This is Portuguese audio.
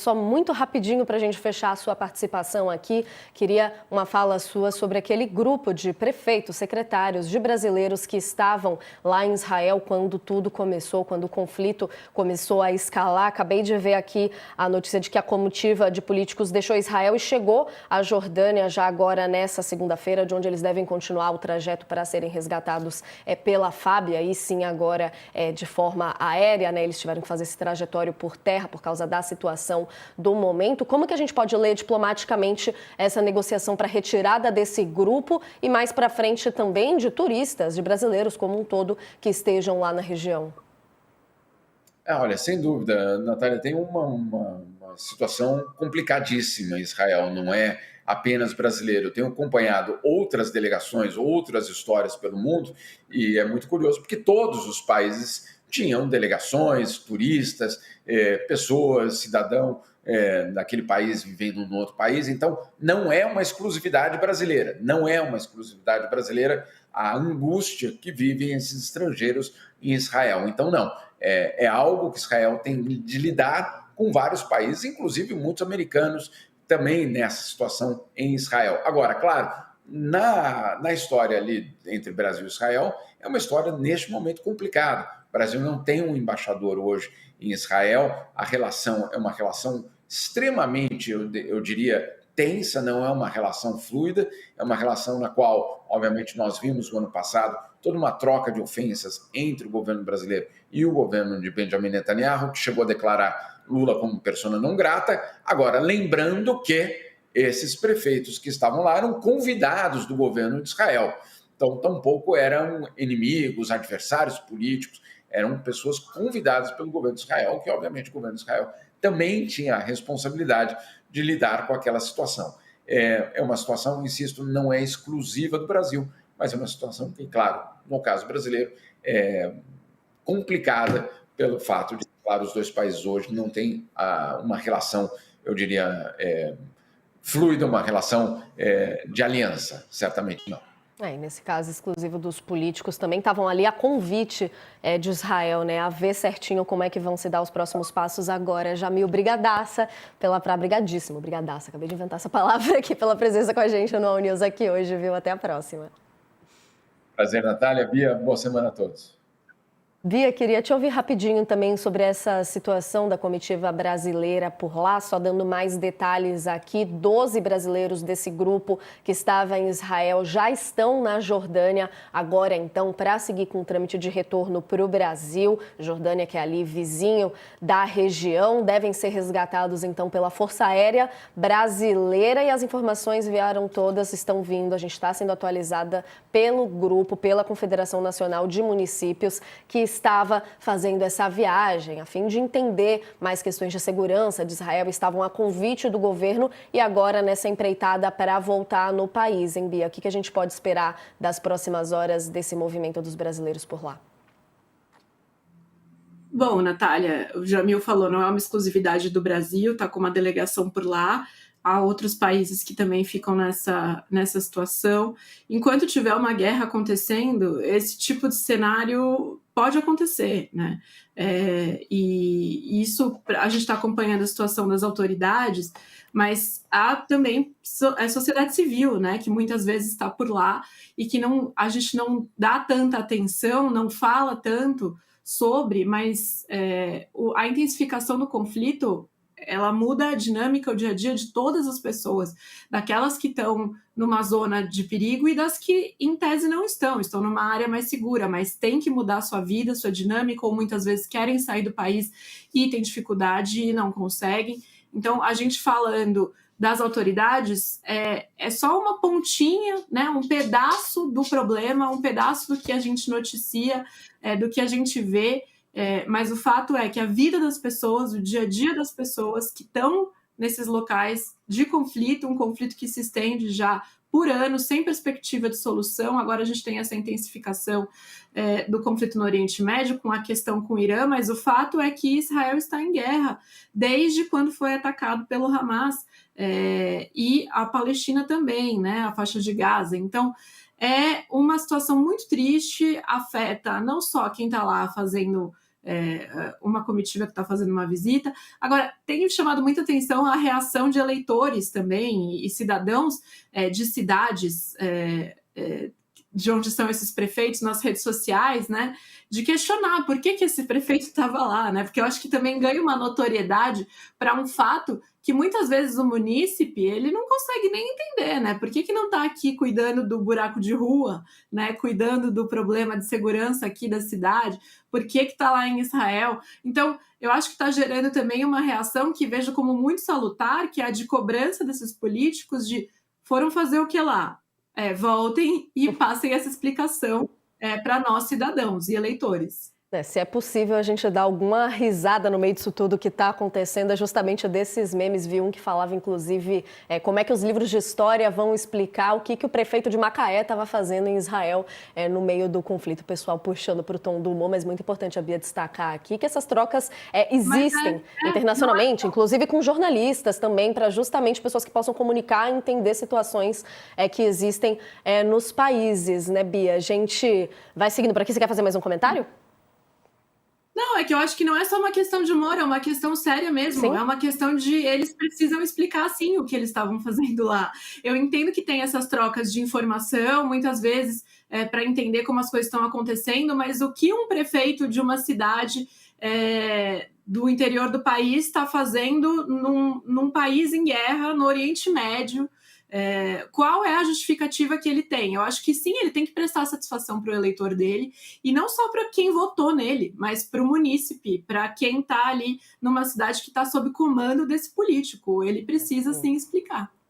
Só muito rapidinho para a gente fechar a sua participação aqui, queria uma fala sua sobre aquele grupo de prefeitos, secretários de brasileiros que estavam lá em Israel quando tudo começou, quando o conflito começou a escalar. Acabei de ver aqui a notícia de que a comitiva de políticos deixou Israel e chegou à Jordânia já agora nessa segunda-feira, de onde eles devem continuar o trajeto para serem resgatados pela FAB, e aí sim agora de forma aérea, né? Eles tiveram que fazer esse trajetório por terra por causa da situação do momento. Como que a gente pode ler diplomaticamente essa negociação para retirada desse grupo e mais para frente também de turistas, de brasileiros como um todo que estejam lá na região? Olha, sem dúvida, Natália, tem uma situação complicadíssima em Israel, não é apenas brasileiro. Eu tenho acompanhado outras delegações, outras histórias pelo mundo, e é muito curioso, porque todos os países tinham delegações, turistas, pessoas, cidadão daquele país vivendo no outro país. Então, não é uma exclusividade brasileira, não é uma exclusividade brasileira a angústia que vivem esses estrangeiros em Israel. Então, não. É algo que Israel tem de lidar com vários países, inclusive muitos americanos também nessa situação em Israel. Agora, claro, na história ali entre Brasil e Israel, é uma história neste momento complicada. O Brasil não tem um embaixador hoje em Israel, a relação é uma relação extremamente, eu diria, tensa, não é uma relação fluida, é uma relação na qual, obviamente, nós vimos no ano passado toda uma troca de ofensas entre o governo brasileiro e o governo de Benjamin Netanyahu, que chegou a declarar Lula como persona não grata. Agora, lembrando que esses prefeitos que estavam lá eram convidados do governo de Israel. Então, tampouco eram inimigos, adversários políticos, eram pessoas convidadas pelo governo de Israel, que, obviamente, o governo de Israel também tinha a responsabilidade de lidar com aquela situação. É uma situação, insisto, não é exclusiva do Brasil, mas é uma situação que, claro, no caso brasileiro, é complicada pelo fato de, claro, os dois países hoje não têm uma relação, eu diria, fluida, uma relação de aliança, certamente não. E nesse caso exclusivo dos políticos, também estavam ali a convite de Israel, né? A ver certinho como é que vão se dar os próximos passos agora. Jamil, brigadaça brigadíssimo, brigadaça. Acabei de inventar essa palavra aqui pela presença com a gente no All News aqui hoje, viu? Até a próxima. Prazer, Natália. Bia, boa semana a todos. Bia, queria te ouvir rapidinho também sobre essa situação da comitiva brasileira por lá, só dando mais detalhes aqui. 12 brasileiros desse grupo que estava em Israel já estão na Jordânia agora, então, para seguir com o trâmite de retorno para o Brasil. Jordânia, que é ali vizinho da região, devem ser resgatados, então, pela Força Aérea Brasileira, e as informações vieram todas, estão vindo, a gente está sendo atualizada pelo grupo, pela Confederação Nacional de Municípios, que estava fazendo essa viagem a fim de entender mais questões de segurança de Israel, estavam a convite do governo e agora nessa empreitada para voltar no país, hein, Bia? O que a gente pode esperar das próximas horas desse movimento dos brasileiros por lá? Bom, Natália, o Jamil falou, não é uma exclusividade do Brasil, está com uma delegação por lá, há outros países que também ficam nessa situação. Enquanto tiver uma guerra acontecendo, esse tipo de cenário pode acontecer, né? E isso, a gente está acompanhando a situação das autoridades, mas há também a sociedade civil, né, que muitas vezes está por lá e que a gente não dá tanta atenção, não fala tanto sobre, mas a intensificação do conflito, ela muda a dinâmica, o dia a dia de todas as pessoas, daquelas que estão numa zona de perigo e das que, em tese, não estão numa área mais segura, mas tem que mudar a sua vida, sua dinâmica, ou muitas vezes querem sair do país e têm dificuldade e não conseguem. Então, a gente falando das autoridades é só uma pontinha, né, um pedaço do problema, um pedaço do que a gente noticia, do que a gente vê, mas o fato é que a vida das pessoas, o dia a dia das pessoas que estão nesses locais de conflito, um conflito que se estende já por anos, sem perspectiva de solução. Agora a gente tem essa intensificação do conflito no Oriente Médio, com a questão com o Irã, mas o fato é que Israel está em guerra desde quando foi atacado pelo Hamas, e a Palestina também, né, a faixa de Gaza. Então, é uma situação muito triste, afeta não só quem está lá fazendo uma comitiva que está fazendo uma visita. Agora, tem chamado muita atenção a reação de eleitores também e cidadãos de cidades de onde são esses prefeitos nas redes sociais, né, de questionar por que esse prefeito estava lá, né, porque eu acho que também ganha uma notoriedade para um fato que muitas vezes o munícipe, ele não consegue nem entender, né, por que não está aqui cuidando do buraco de rua, né, cuidando do problema de segurança aqui da cidade, por que está lá em Israel? Então, eu acho que está gerando também uma reação que vejo como muito salutar, que é a de cobrança desses políticos de foram fazer o que lá? Voltem e passem essa explicação para nós, cidadãos e eleitores. Se é possível a gente dar alguma risada no meio disso tudo que está acontecendo, é justamente desses memes. Vi um que falava, inclusive, como é que os livros de história vão explicar o que o prefeito de Macaé estava fazendo em Israel no meio do conflito. O pessoal puxando para o tom do humor, mas muito importante a Bia destacar aqui que essas trocas existem internacionalmente, inclusive com jornalistas também, para justamente pessoas que possam comunicar e entender situações que existem nos países, né, Bia? A gente vai seguindo por aqui. Você quer fazer mais um comentário? Não, é que eu acho que não é só uma questão de humor, é uma questão séria mesmo. Sim. É uma questão de eles precisam explicar, sim, o que eles estavam fazendo lá. Eu entendo que tem essas trocas de informação, muitas vezes, para entender como as coisas estão acontecendo, mas o que um prefeito de uma cidade do interior do país está fazendo num país em guerra, no Oriente Médio? Qual é a justificativa que ele tem? Eu acho que sim, ele tem que prestar satisfação para o eleitor dele, e não só para quem votou nele, mas para o munícipe, para quem está ali numa cidade que está sob comando desse político. Ele precisa sim explicar.